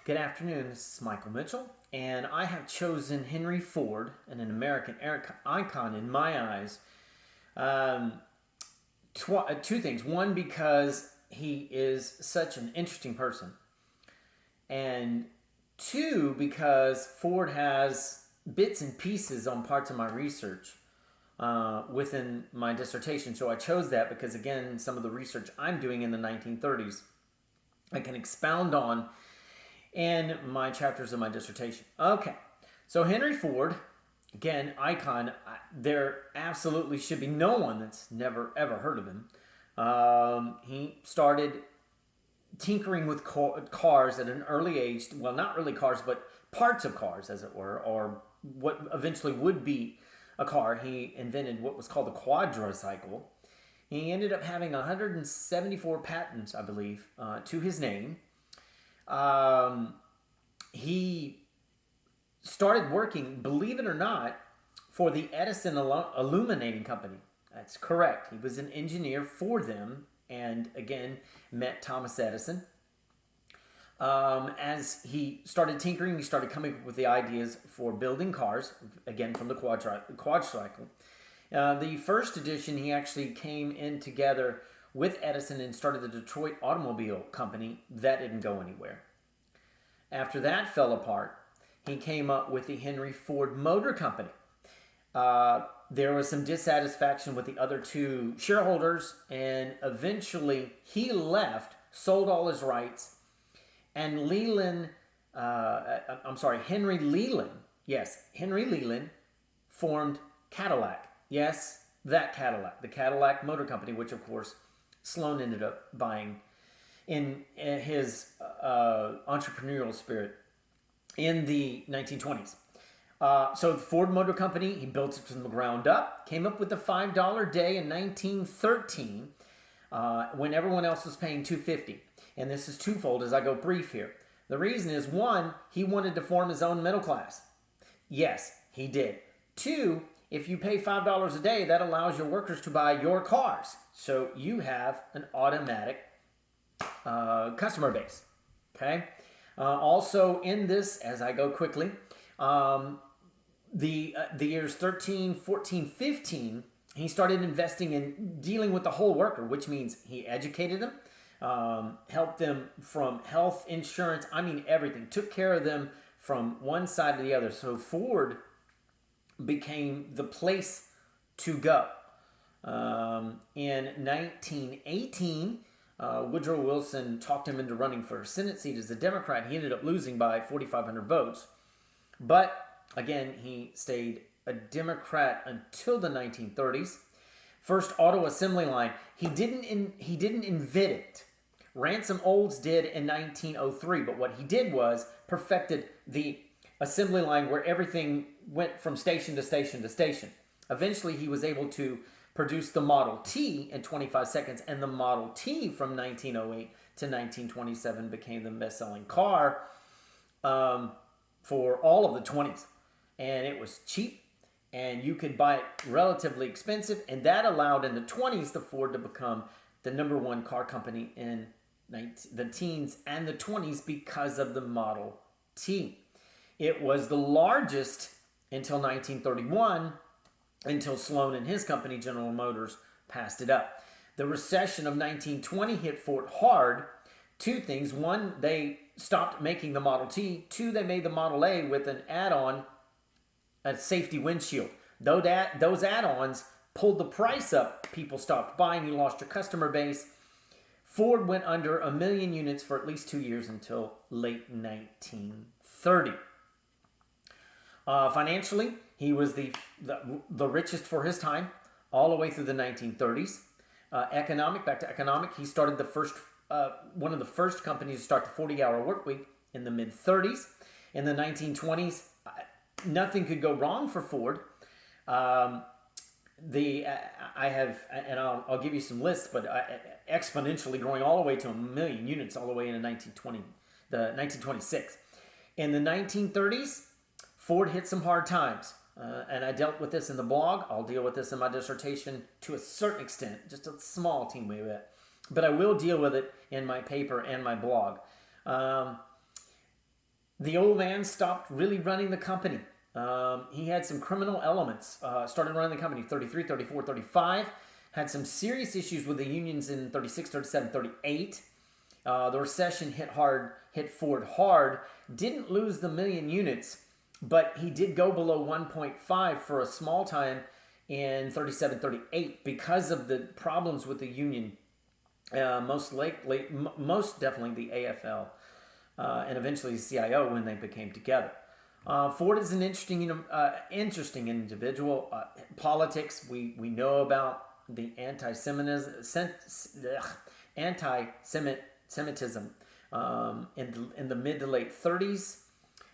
Good afternoon, this is Michael Mitchell, and I have chosen Henry Ford, an American icon in my eyes. Um, Two things. One, because he is such an interesting person, and two, because Ford has bits and pieces on parts of my research within my dissertation. So I chose that because, again, some of the research I'm doing in the 1930s, I can expound on in my chapters of my dissertation. Okay, so Henry Ford, again, icon. There absolutely should be no one that's never ever heard of him. He started tinkering with cars at an early age. Well, not really cars, but parts of cars, as it were, or what eventually would be a car. He invented what was called the quadricycle. He ended up having 174 patents, I believe, to his name. He started working, believe it or not, for the Edison Illuminating Company. That's correct. He was an engineer for them, and again, met Thomas Edison. As he started tinkering, he started coming up with the ideas for building cars, again from the quadricycle. The first edition, he actually came in together with Edison and started the Detroit Automobile Company. That didn't go anywhere. After that fell apart, he came up with the Henry Ford Motor Company. There was some dissatisfaction with the other two shareholders, and eventually he left, sold all his rights, and Henry Leland, yes, Henry Leland formed Cadillac. Yes, that Cadillac, the Cadillac Motor Company, which of course Sloan ended up buying in his entrepreneurial spirit in the 1920s. So the Ford Motor Company, he built it from the ground up, came up with the $5 day in 1913 when everyone else was paying $2.50. And this is twofold as I go brief here. The reason is, one, he wanted to form his own middle class. Yes, he did. Two, if you pay $5 a day, that allows your workers to buy your cars. So you have an automatic customer base. Okay. Also in this, as I go quickly, the years 13, 14, 15, he started investing in dealing with the whole worker, which means he educated them, helped them from health insurance. I mean, everything. Took care of them from one side to the other. So Ford became the place to go. In 1918, Woodrow Wilson talked him into running for a Senate seat as a Democrat. He ended up losing by 4,500 votes. But again, he stayed a Democrat until the 1930s. First auto assembly line. He didn't invent it. Ransom Olds did in 1903. But what he did was perfected the assembly line where everything went from station to station to station. Eventually, he was able to produce the Model T in 25 seconds, and the Model T from 1908 to 1927 became the best-selling car for all of the 20s. And it was cheap, and you could buy it relatively expensive, and that allowed in the 20s the Ford to become the number one car company in the teens and the 20s because of the Model T. It was the largest until 1931, until Sloan and his company, General Motors, passed it up. The recession of 1920 hit Ford hard. Two things. One, they stopped making the Model T. Two, they made the Model A with an add-on, a safety windshield. Though those add-ons pulled the price up, people stopped buying. You lost your customer base. Ford went under 1 million units for at least 2 years until late 1930. Financially, he was the richest for his time, all the way through the 1930s. Back to economic, he started one of the first companies to start the 40-hour work week in the mid-30s. In the 1920s, nothing could go wrong for Ford. I'll give you some lists, but exponentially growing all the way to 1 million units all the way into 1926. In the 1930s, Ford hit some hard times, and I dealt with this in the blog. I'll deal with this in my dissertation to a certain extent, just a small teeny bit. But I will deal with it in my paper and my blog. The old man stopped really running the company. He had some criminal elements. Started running the company 33, 34, 35. Had some serious issues with the unions in 36, 37, 38. The recession hit Ford hard. Didn't lose the million units, but he did go below 1.5 for a small time in 37, 38 because of the problems with the union. Most definitely the AFL, and eventually the CIO when they became together. Ford is an interesting individual. Politics, we know about the anti-Semitism in the mid to late 30s.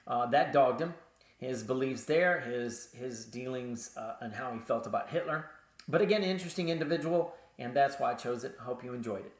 That dogged him. His beliefs there, his dealings, and how he felt about Hitler. But again, interesting individual, and that's why I chose it. Hope you enjoyed it.